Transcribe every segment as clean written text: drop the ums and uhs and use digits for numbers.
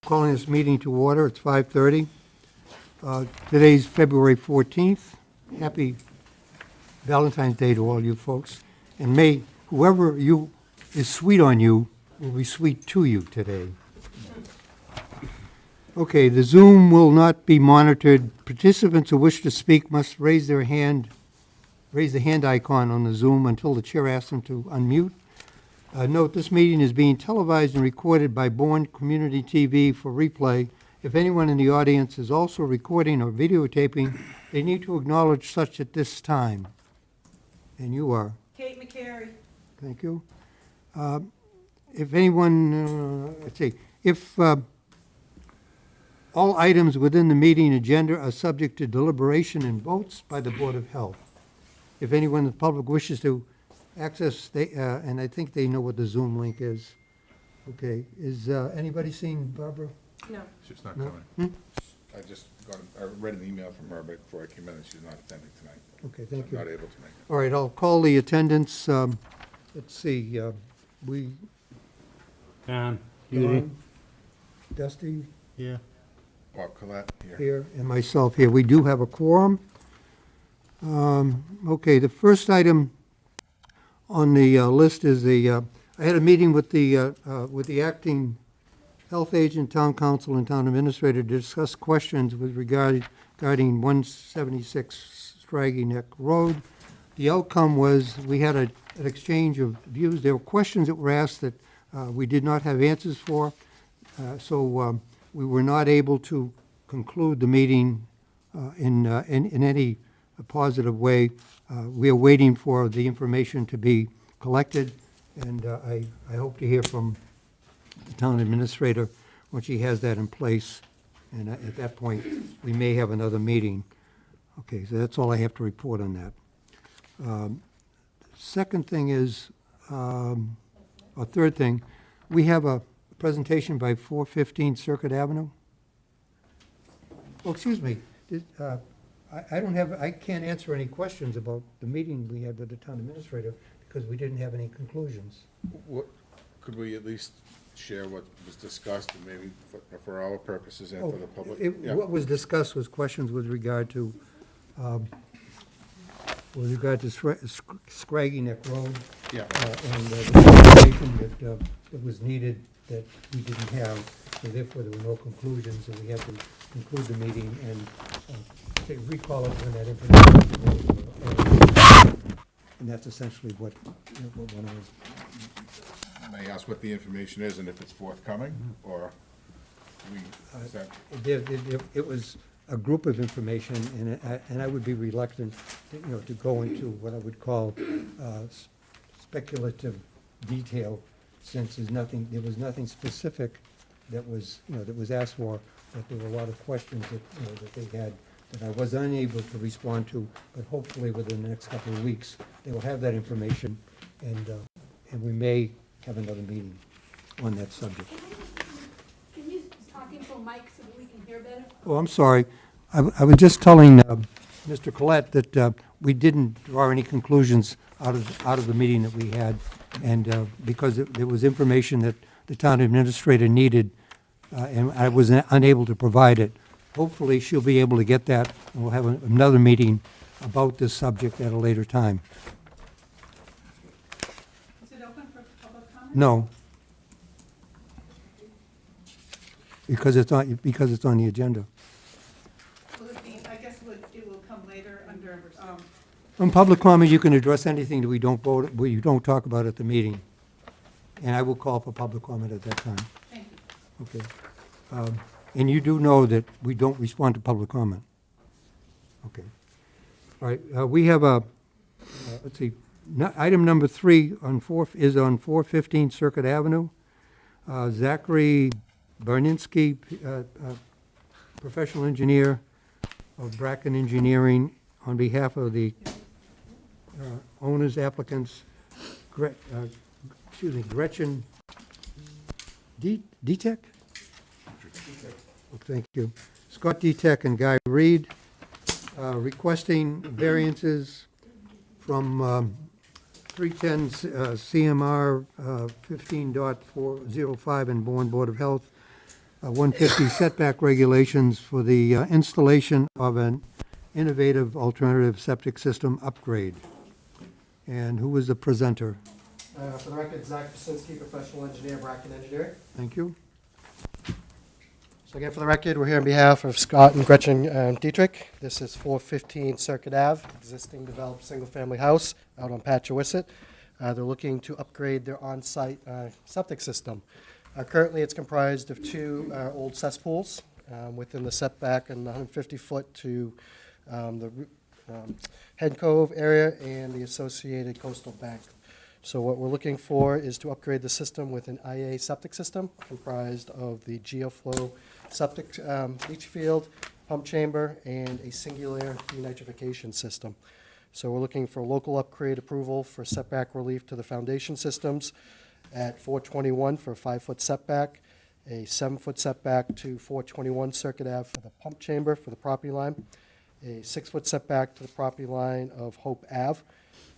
Calling this meeting to order. It's 5:30. Today's February 14th. Happy Valentine's Day to all you folks. And may whoever you is sweet on you will be sweet to you today. Okay, the Zoom will not be monitored. Participants who wish to speak must raise the hand icon on the Zoom until the chair asks them to unmute. Note, this meeting is being televised and recorded by Bourne Community TV for replay. If anyone in the audience is also recording or videotaping, they need to acknowledge such at this time. And you are? Kate McCary. Thank you. If anyone, let's see, if all items within the meeting agenda are subject to deliberation and votes by the Board of Health. If anyone in the public wishes to access, and I think they know what the Zoom link is. Okay, is anybody seen Barbara? No. She's not No? coming. I read an email from her before I came in, and she's not attending tonight. Okay, thank I'm you. not able to make it. All right, I'll call the attendance. Let's see, Don, Don, Dusty yeah. Bob Collette here. here, and myself here. We do have a quorum. Okay, the first item on the list is I had a meeting with the acting health agent, town council, and town administrator to discuss questions regarding 176 Scraggy Neck Road. The outcome was we had an exchange of views. There were questions that were asked that we did not have answers for, so we were not able to conclude the meeting in any positive way. We are waiting for the information to be collected, and I hope to hear from the town administrator when she has that in place, and at that point, we may have another meeting. Okay, so that's all I have to report on that. Second thing is, or third thing, we have a presentation by 415 Circuit Avenue. Oh, excuse me, I can't answer any questions about the meeting we had with the town administrator because we didn't have any conclusions. Could we at least share what was discussed, and maybe for our purposes and for the public? Yeah. What was discussed was questions with regard to Scraggy Neck Road. Yeah. And the information that was needed that we didn't have, so therefore there were no conclusions, and we had to conclude the meeting and recall it when that information was. And that's essentially what one was. May I ask what the information is and if it's forthcoming, or is that? It was a group of information, and I would be reluctant, to go into what I would call speculative detail, since there was nothing specific that was, that was asked for, but there were a lot of questions that they had that I was unable to respond to, but hopefully within the next couple of weeks, they will have that information, and we may have another meeting on that subject. Can you talk into a mic so that we can hear better? Oh, I'm sorry. I was just telling Mr. Collette that we didn't draw any conclusions out of the meeting that we had, and because there was information that the town administrator needed, and I was unable to provide it. Hopefully, she'll be able to get that, and we'll have another meeting about this subject at a later time. Is it open for public comment? No. Because it's on the agenda. Will it be, I guess it will come later under, On public comment, you can address anything that we don't talk about at the meeting. And I will call for public comment at that time. thank you. Okay. And you do know that we don't respond to public comment. Okay. All right, we have let's see, item number 3 is on 415 Circuit Avenue. Zachary Barninski, professional engineer of Bracken Engineering, on behalf of the owners, applicants, Gretchen Detek? Thank you. Scott Detek and Guy Reed, requesting variances from 310 CMR 15.405 and Bourne Board of Health 150 setback regulations for the installation of an innovative alternative septic system upgrade. And who was the presenter? For the record, Zach Basinski, professional engineer, Bracken Engineering. Thank you. So again, for the record, we're here on behalf of Scott and Gretchen Dietrich. This is 415 Circuit Ave, existing developed single-family house out on Patchawisset. They're looking to upgrade their on-site septic system. Currently, it's comprised of two old cesspools within the setback and 150-foot to the Head Cove area and the associated coastal bank. So what we're looking for is to upgrade the system with an IA septic system comprised of the GeoFlow septic leach field, pump chamber, and a singular denitrification system. So we're looking for local upgrade approval for setback relief to the foundation systems at 421 for a 5-foot setback, a 7-foot setback to 421 Circuit Ave for the pump chamber for the property line, a 6-foot setback to the property line of Hope Ave,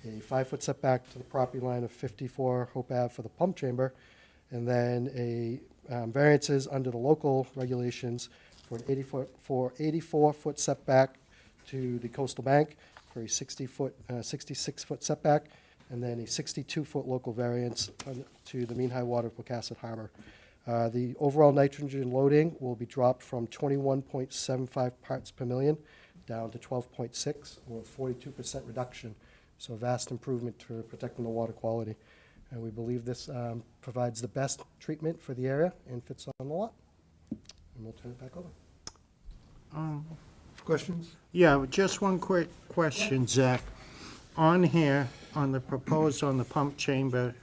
a 5-foot setback to the property line of 54 Hope Ave for the pump chamber, and then a variances under the local regulations for an 84-foot setback to the coastal bank, for a 66-foot setback, and then a 62-foot local variance to the mean high water of Pocasset Harbor. The overall nitrogen loading will be dropped from 21.75 parts per million down to 12.6, or 42% reduction. So a vast improvement for protecting the water quality. And we believe this provides the best treatment for the area and fits on the lot. And we'll turn it back over. Questions? Yeah, just one quick question, Zach. On here, on the proposed, on the pump chamber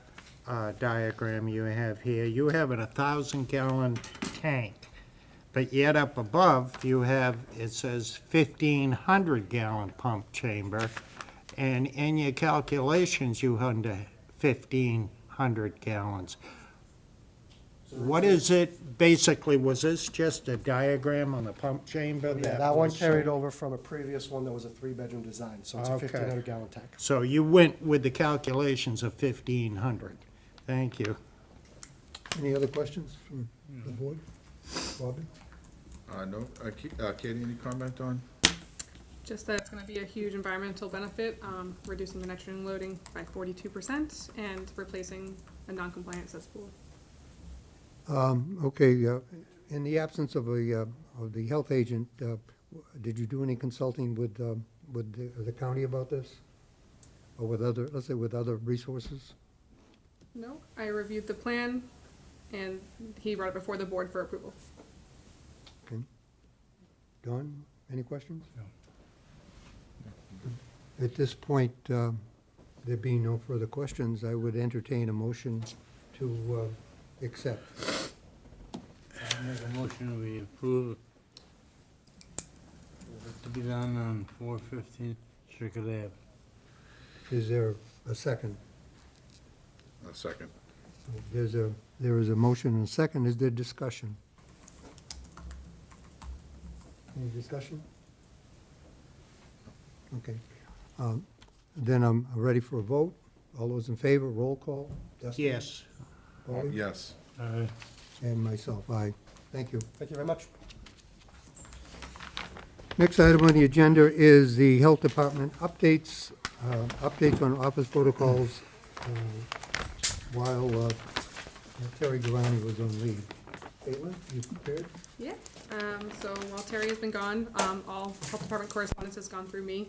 diagram you have here, you have an 1,000-gallon tank, but yet up above, you have, it says 1,500-gallon pump chamber, and in your calculations, you under 1,500 gallons. What is it, basically, was this just a diagram on the pump chamber? Yeah, that one was- carried over from a previous one that was a 3-bedroom design, so it's a Okay. 1,500-gallon tank. So you went with the calculations of 1,500. Thank you. Any other questions from the board? Bobby? No, Katie, any comment on? Just that it's going to be a huge environmental benefit, reducing the nitrogen loading by 42% and replacing a non-compliant cesspool. Okay, in the absence of the health agent, did you do any consulting with the county about this? Or with other, let's say with other resources? No, I reviewed the plan and he brought it before the board for approval. Okay. Don, any questions? No. At this point, there being no further questions, I would entertain a motion to accept. I make a motion we approve to be done on 415 Circuit Ave. Is there a second? A second. There is a motion and a second. Is there discussion? Any discussion? Okay. Then I'm ready for a vote. All those in favor, roll call? Dustin? Yes. Paulie? Yes. And myself, aye. Thank you. Thank you very much. Next item on the agenda is the Health Department updates, updates on office protocols while Terry Durrani was on leave. Caitlin, you prepared? Yeah, so while Terry has been gone, all health department correspondence has gone through me.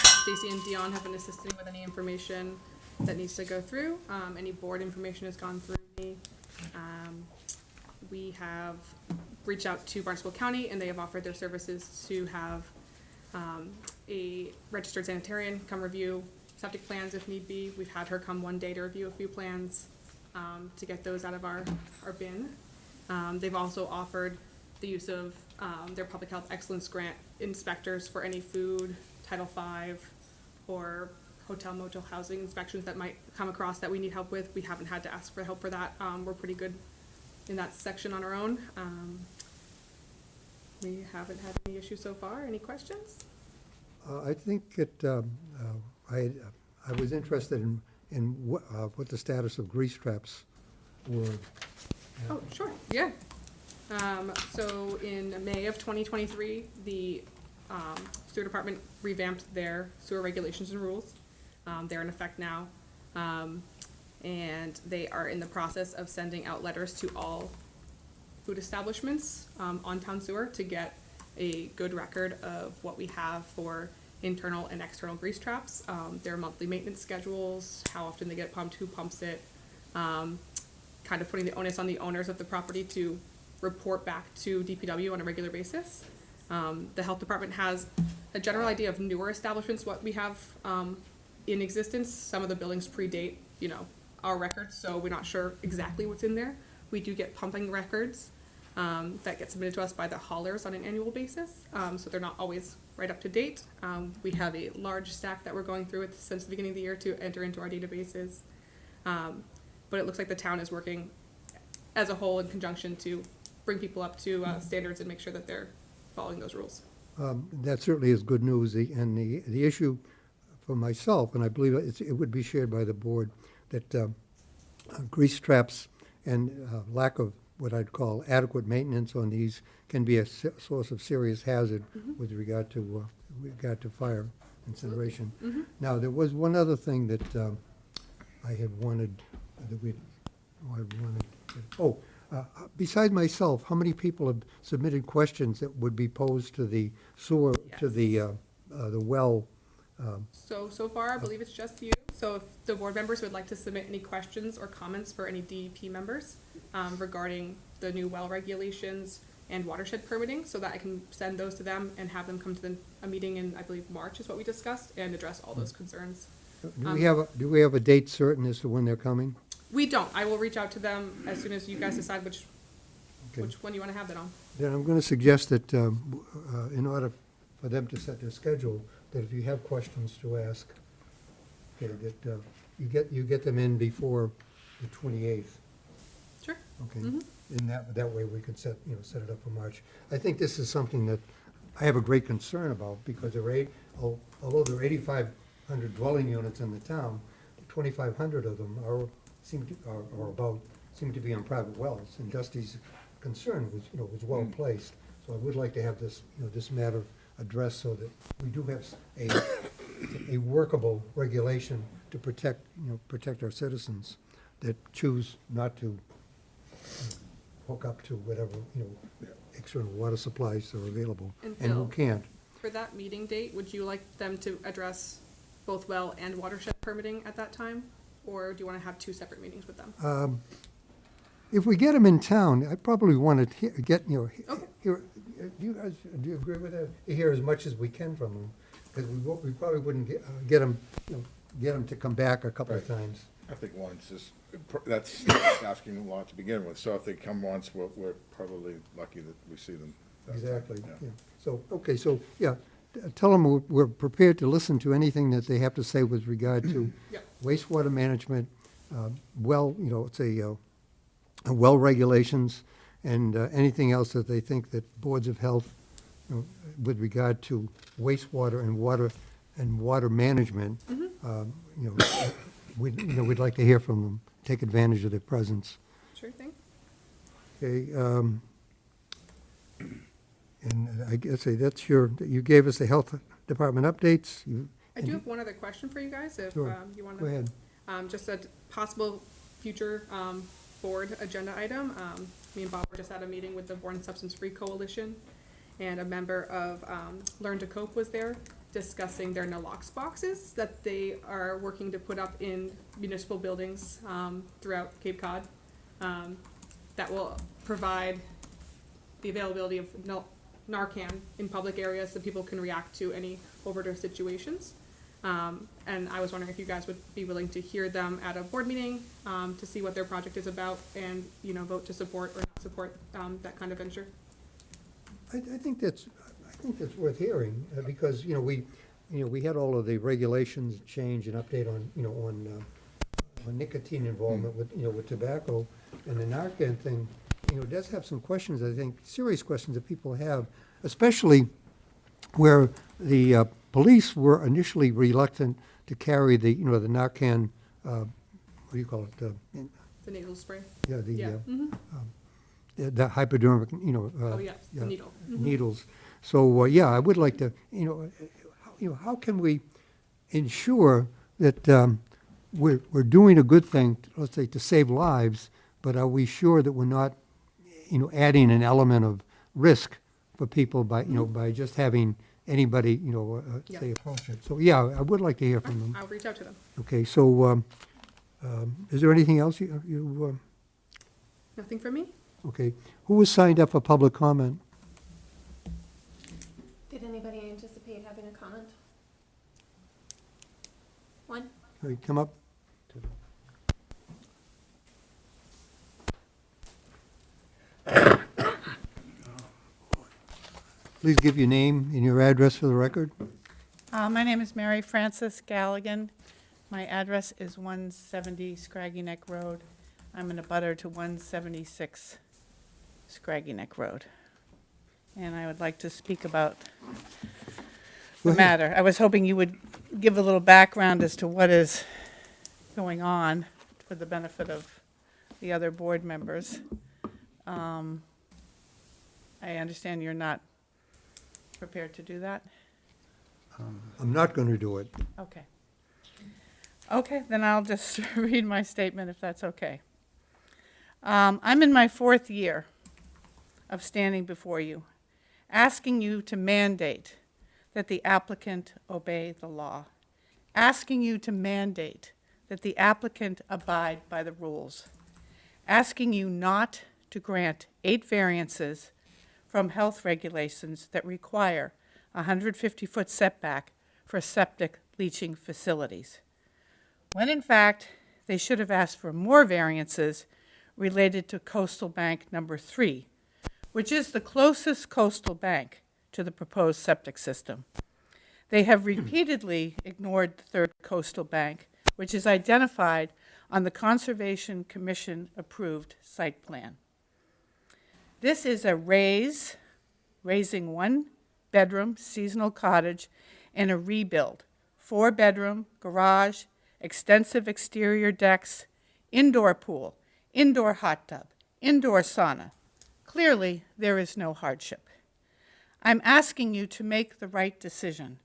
Stacy and Dion have been assisting with any information that needs to go through. Any board information has gone through me. We have reached out to Barnstable County and they have offered their services to have a registered sanitarian come review septic plans if need be. We've had her come one day to review a few plans to get those out of our bin. They've also offered the use of their Public Health Excellence Grant inspectors for any food, Title V, or hotel motel housing inspections that might come across that we need help with. We haven't had to ask for help for that. We're pretty good in that section on our own. We haven't had any issues so far. Any questions? I think I was interested in what the status of grease traps were. Oh, sure, yeah. So in May of 2023, the sewer department revamped their sewer regulations and rules. They're in effect now. And they are in the process of sending out letters to all food establishments on town sewer to get a good record of what we have for internal and external grease traps, their monthly maintenance schedules, how often they get pumped, who pumps it, kind of putting the onus on the owners of the property to report back to DPW on a regular basis. The health department has a general idea of newer establishments, what we have in existence. Some of the buildings predate, our records, so we're not sure exactly what's in there. We do get pumping records that get submitted to us by the haulers on an annual basis, so they're not always right up to date. We have a large stack that we're going through with since the beginning of the year to enter into our databases. But it looks like the town is working as a whole in conjunction to bring people up to standards and make sure that they're following those rules. That certainly is good news. And the issue for myself, and I believe it would be shared by the board, that grease traps and lack of what I'd call adequate maintenance on these can be a source of serious hazard with regard to fire incineration. Now, there was one other thing that I had wanted, besides myself, how many people have submitted questions that would be posed to the sewer, to the well? So far, I believe it's just you. So if the board members would like to submit any questions or comments for any DEP members regarding the new well regulations and watershed permitting, so that I can send those to them and have them come to a meeting in, I believe, March is what we discussed, and address all those concerns. Do we have a date certain as to when they're coming? We don't. I will reach out to them as soon as you guys decide which one you want to have that on. Then I'm going to suggest that in order for them to set their schedule, that if you have questions to ask, okay, that you get them in before the 28th. Sure. Okay. And that way we could set it up for March. I think this is something that I have a great concern about, because although there are 8,500 dwelling units in the town, 2,500 of them seem to be on private wells. And Dusty's concern was well placed. So I would like to have this matter addressed so that we do have a workable regulation to protect our citizens that choose not to hook up to whatever external water supplies are available, and who Bill, can't. for that meeting date, would you like them to address both well and watershed permitting at that time? Or do you want to have two separate meetings with them? If we get them in town, I probably want to get, Okay. hear, do you agree with that? Hear as much as we can from them, because we probably wouldn't get them to come back a couple of Right. times. I think once is, that's asking a lot to begin with, so if they come once, we're probably lucky that we see them. that time. Exactly, Yeah. yeah. So, okay, so, yeah, tell them we're prepared to listen to anything that they have to say with regard to Yep. wastewater management, well regulations, and anything else that they think that boards of health, with regard to wastewater and water management, we'd like to hear from them, take advantage of their presence. Sure thing. Okay, and I guess that's you gave us the health department updates. I do have one other question for you guys, if Sure. you want to. Go ahead. Just a possible future board agenda item. Me and Bob were just at a meeting with the Bourne Substance Free Coalition, and a member of Learn to Cope was there discussing their nalox boxes that they are working to put up in municipal buildings throughout Cape Cod that will provide the availability of Narcan in public areas so people can react to any overdose situations. And I was wondering if you guys would be willing to hear them at a board meeting to see what their project is about and, vote to support or not support that kind of venture. I think that's worth hearing, because, we had all of the regulations change and update on nicotine involvement with tobacco, and the Narcan thing, does have some questions, I think, serious questions that people have, especially where the police were initially reluctant to carry the Narcan, what do you call it? The nasal spray. Yeah, Yeah. the hypodermic, Oh, yes, the needle. needles. So, yeah, I would like to, how can we ensure that we're doing a good thing, let's say, to save lives, but are we sure that we're not, adding an element of risk for people by, by just having anybody, Yeah. say, approach it? So, yeah, I would like to hear from them. I'll reach out to them. Okay, so, is there anything else Nothing from me? okay, who was signed up for public comment? Did anybody anticipate having a comment? One? All right, come up. Please give your name and your address for the record. My name is Mary Frances Galligan. My address is 170 Scraggy Neck Road. I'm in a butter to 176 Scraggy Neck Road. And I would like to speak about Go the ahead. matter. I was hoping you would give a little background as to what is going on for the benefit of the other board members. I understand you're not prepared to do that? I'm not going to do it. Okay. Okay, then I'll just read my statement if that's okay. I'm in my 4th year of standing before you, asking you to mandate that the applicant obey the law, asking you to mandate that the applicant abide by the rules, asking you not to grant 8 variances from health regulations that require a 150-foot setback for septic leaching facilities, when in fact they should have asked for more variances related to coastal bank number 3, which is the closest coastal bank to the proposed septic system. They have repeatedly ignored the 3rd coastal bank, which is identified on the Conservation Commission approved site plan. This is a raising 1-bedroom seasonal cottage and a rebuild, 4-bedroom garage, extensive exterior decks, indoor pool, indoor hot tub, indoor sauna. Clearly, there is no hardship. I'm asking you to make the right decision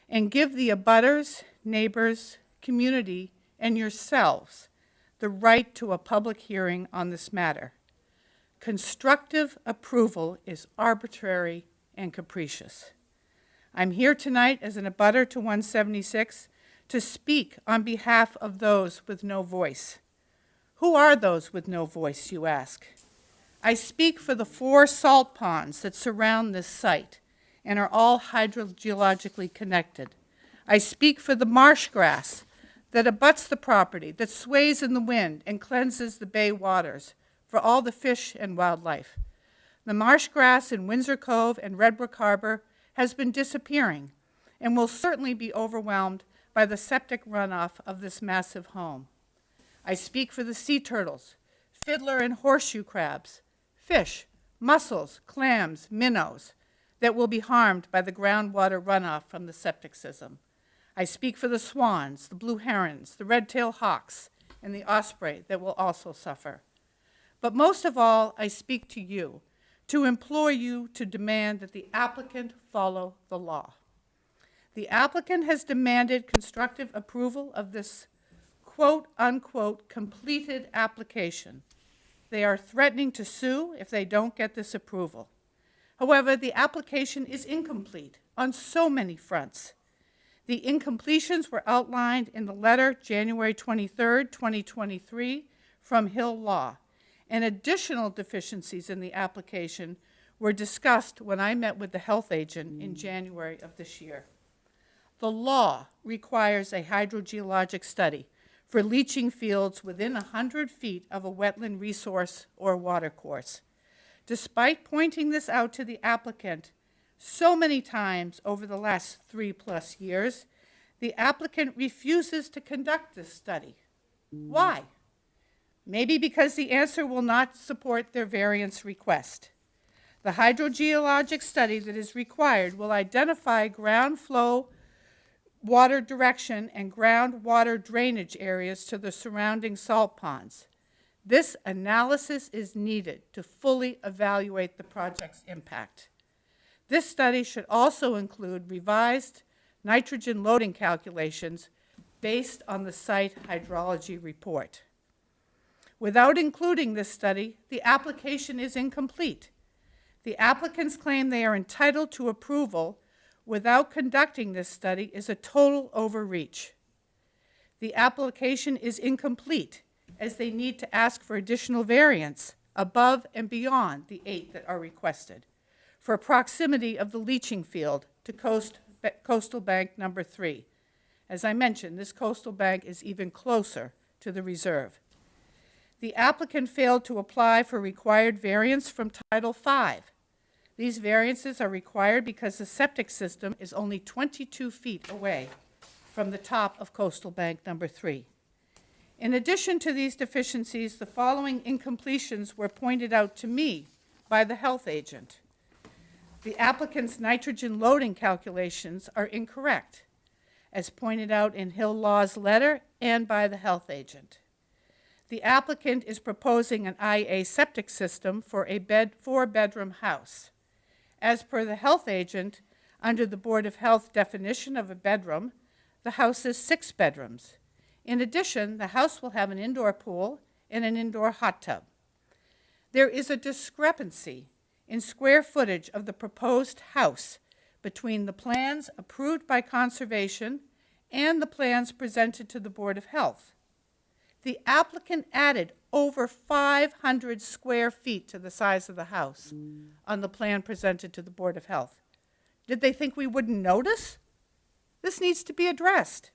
and give the abutters, neighbors, community, and yourselves the right to a public hearing on this matter. Constructive approval is arbitrary and capricious. I'm here tonight as an abutter to 176 to speak on behalf of those with no voice. Who are those with no voice, you ask? I speak for the 4 salt ponds that surround this site and are all hydrogeologically connected. I speak for the marsh grass that abuts the property, that sways in the wind and cleanses the bay waters, for all the fish and wildlife. The marsh grass in Windsor Cove and Redbrook Harbor has been disappearing and will certainly be overwhelmed by the septic runoff of this massive home. I speak for the sea turtles, fiddler and horseshoe crabs, fish, mussels, clams, minnows that will be harmed by the groundwater runoff from the septic system. I speak for the swans, the blue herons, the red-tailed hawks, and the osprey that will also suffer. But most of all, I speak to you, to implore you to demand that the applicant follow the law. The applicant has demanded constructive approval of this quote-unquote completed application. They are threatening to sue if they don't get this approval. However, the application is incomplete on so many fronts. The incompletions were outlined in the letter January 23rd, 2023 from Hill Law, and additional deficiencies in the application were discussed when I met with the health agent in January of this year. The law requires a hydrogeologic study for leaching fields within 100 feet of a wetland resource or watercourse. Despite pointing this out to the applicant so many times over the last 3+ years, the applicant refuses to conduct this study. Why? Maybe because the answer will not support their variance request. The hydrogeologic study that is required will identify ground flow, water direction, and groundwater drainage areas to the surrounding salt ponds. This analysis is needed to fully evaluate the project's impact. This study should also include revised nitrogen loading calculations based on the site hydrology report. Without including this study, the application is incomplete. The applicants claim they are entitled to approval without conducting this study is a total overreach. The application is incomplete as they need to ask for additional variance above and beyond the 8 that are requested for proximity of the leaching field to coastal bank number 3. As I mentioned, this coastal bank is even closer to the reserve. The applicant failed to apply for required variance from Title V. These variances are required because the septic system is only 22 feet away from the top of coastal bank number 3. In addition to these deficiencies, the following incompletions were pointed out to me by the health agent. The applicant's nitrogen loading calculations are incorrect, as pointed out in Hill Law's letter and by the health agent. The applicant is proposing an IA septic system for a 4-bedroom house. As per the health agent, under the Board of Health definition of a bedroom, the house is 6 bedrooms. In addition, the house will have an indoor pool and an indoor hot tub. There is a discrepancy in square footage of the proposed house between the plans approved by Conservation and the plans presented to the Board of Health. The applicant added over 500 square feet to the size of the house on the plan presented to the Board of Health. Did they think we wouldn't notice? This needs to be addressed.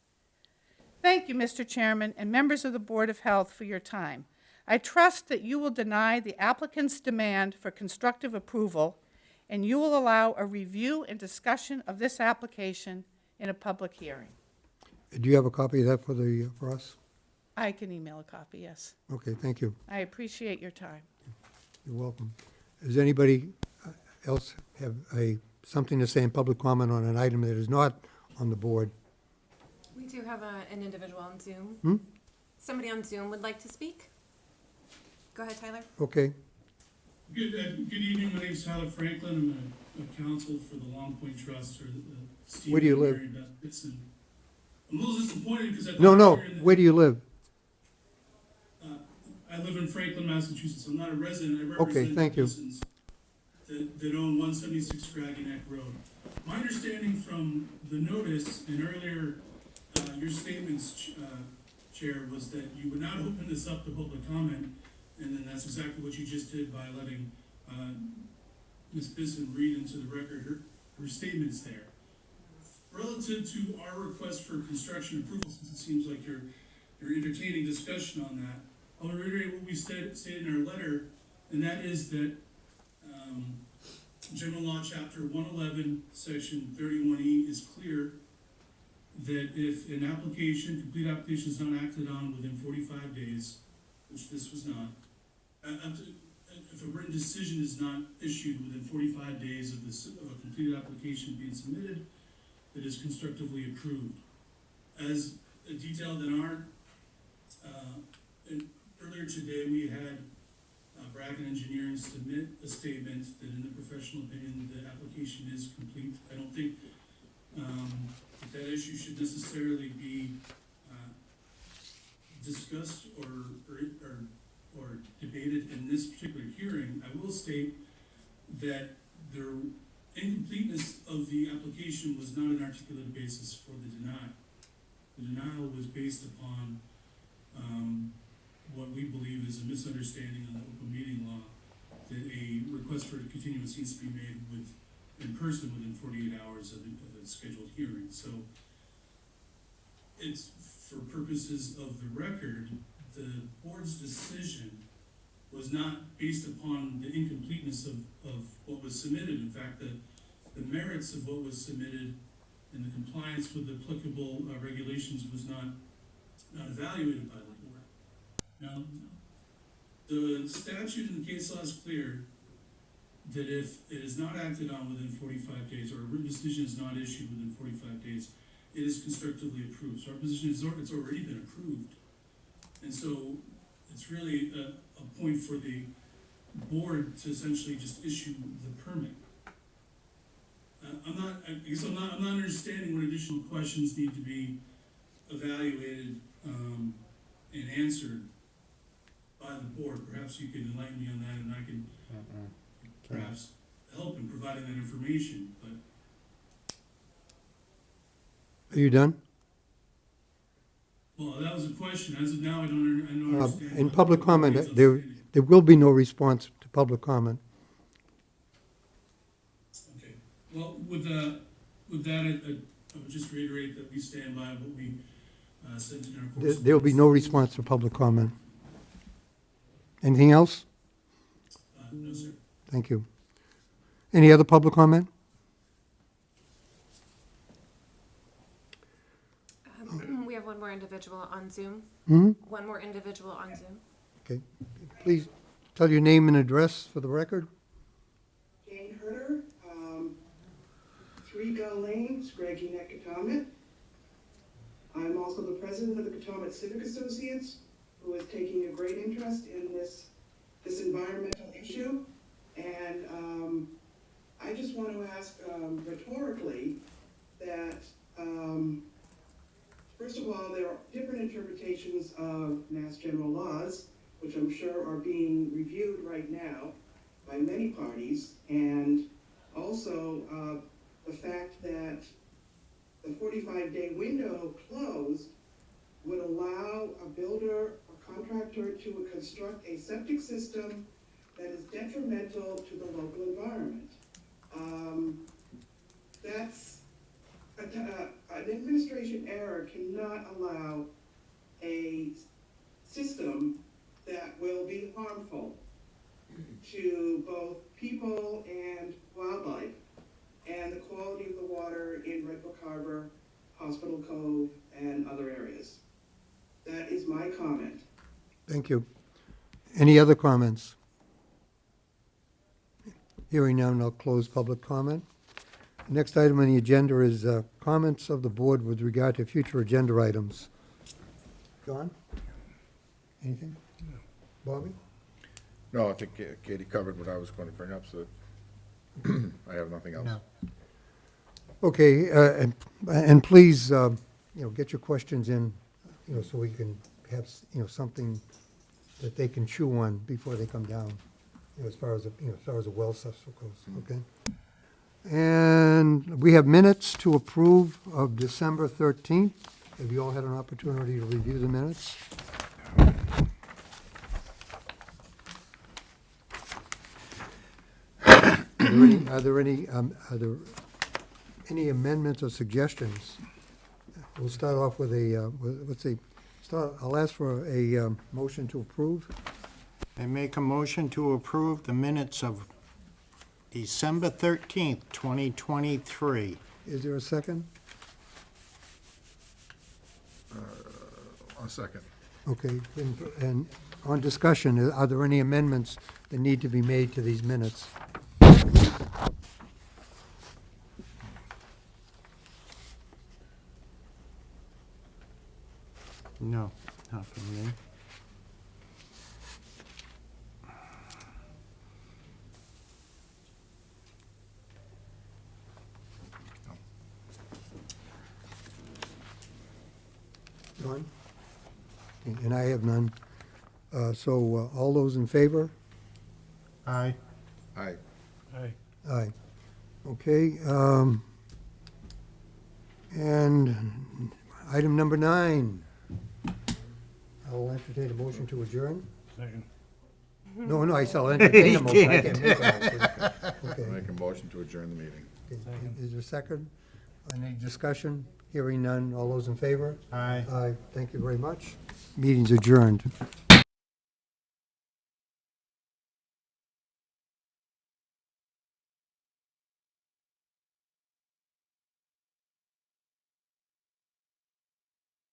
Thank you, Mr. Chairman and members of the Board of Health, for your time. I trust that you will deny the applicant's demand for constructive approval, and you will allow a review and discussion of this application in a public hearing. Do you have a copy of that for us? I can email a copy, yes. Okay, thank you. I appreciate your time. You're welcome. Does anybody else have something to say in public comment on an item that is not on the board? We do have an individual on Zoom. Somebody on Zoom would like to speak. Go ahead, Tyler. Okay. Good evening. My name is Tyler Franklin. I'm a counsel for the Long Point Trust, or Steve Where do you live? and Mary Beth Bitson. I'm a little disappointed because I thought No, here in the- where do you live? I live in Franklin, Massachusetts. I'm not a resident. I Okay, represent thank you. citizens that own 176 Scraggy Neck Road. My understanding from the notice and earlier your statements, Chair, was that you would not open this up to public comment, and then that's exactly what you just did by letting Ms. Bisson read into the record her statements there. Relative to our request for construction approval, since it seems like you're entertaining discussion on that, I'll reiterate what we stated in our letter, and that is that General Law, Chapter 111, Section 31E is clear that if an complete application is not acted on within 45 days, which this was not, if a written decision is not issued within 45 days of a completed application being submitted, it is constructively approved. As detailed in our, earlier today, we had Bracken Engineering submit a statement that in the professional opinion, the application is complete. I don't think that issue should necessarily be discussed or debated in this particular hearing. I will state that the incompleteness of the application was not an articulated basis for the denial. The denial was based upon what we believe is a misunderstanding on the open meeting law, that a request for a continuance needs to be made in person within 48 hours of the scheduled hearing. So it's, for purposes of the record, the board's decision was not based upon the incompleteness of what was submitted. In fact, the merits of what was submitted and the compliance with the applicable regulations was not evaluated by the board. Now, the statute in the case law is clear that if it is not acted on within 45 days, or a written decision is not issued within 45 days, it is constructively approved. So our position is it's already been approved. And so it's really a point for the board to essentially just issue the permit. I guess I'm not understanding what additional questions need to be evaluated, and answered by the board. Perhaps you can enlighten me on that, and I can perhaps help in providing that information, but. Are you done? Well, that was a question. As of now, I don't understand. In what public the comment, board's there outstanding. will be no response to public comment. Okay, well, with that, I would just reiterate that we stand by what we sent in our correspondence. There will be no response to public comment. Anything else? No, sir. Thank you. Any other public comment? We have one more individual on Zoom. Hmm? One more individual on Zoom. Okay. Please tell your name and address for the record. Jane Herder, 3 Gull Lane, Scraggy Neck, Katomet. I'm also the president of the Katomet Civic Associates, who is taking a great interest in this environmental issue. And I just want to ask rhetorically that, first of all, there are different interpretations of Mass General laws, which I'm sure are being reviewed right now by many parties, and also the fact that the 45-day window closed would allow a builder or contractor to construct a septic system that is detrimental to the local environment. That's an administration error cannot allow a system that will be harmful to both people and wildlife and the quality of the water in Red Book Harbor, Hospital Cove, and other areas. That is my comment. Thank you. Any other comments? Hearing none, I'll close public comment. Next item on the agenda is comments of the board with regard to future agenda items. John? Anything? Bobby? No, I think Katie covered what I was going to bring up, so I have nothing else. No. Okay, and please, get your questions in, so we can have, something that they can chew on before they come down, as far as the well system goes, okay? And we have minutes to approve of December 13th. Have you all had an opportunity to review the minutes? Are there any amendments or suggestions? We'll start off with I'll ask for a motion to approve. I make a motion to approve the minutes of December 13th, 2023. Is there a second? A second. Okay, and on discussion, are there any amendments that need to be made to these minutes? No, not from me. None? And I have none. So all those in favor? Aye. Aye. Aye. Okay, and item number 9. I'll entertain a motion to adjourn. Second. No, I shall entertain a motion. I can't make a motion. Okay. Make a motion to adjourn the meeting. Okay. Is there a second? Any discussion? Hearing none. All those in favor? Aye. Aye. Thank you very much. Meeting's adjourned.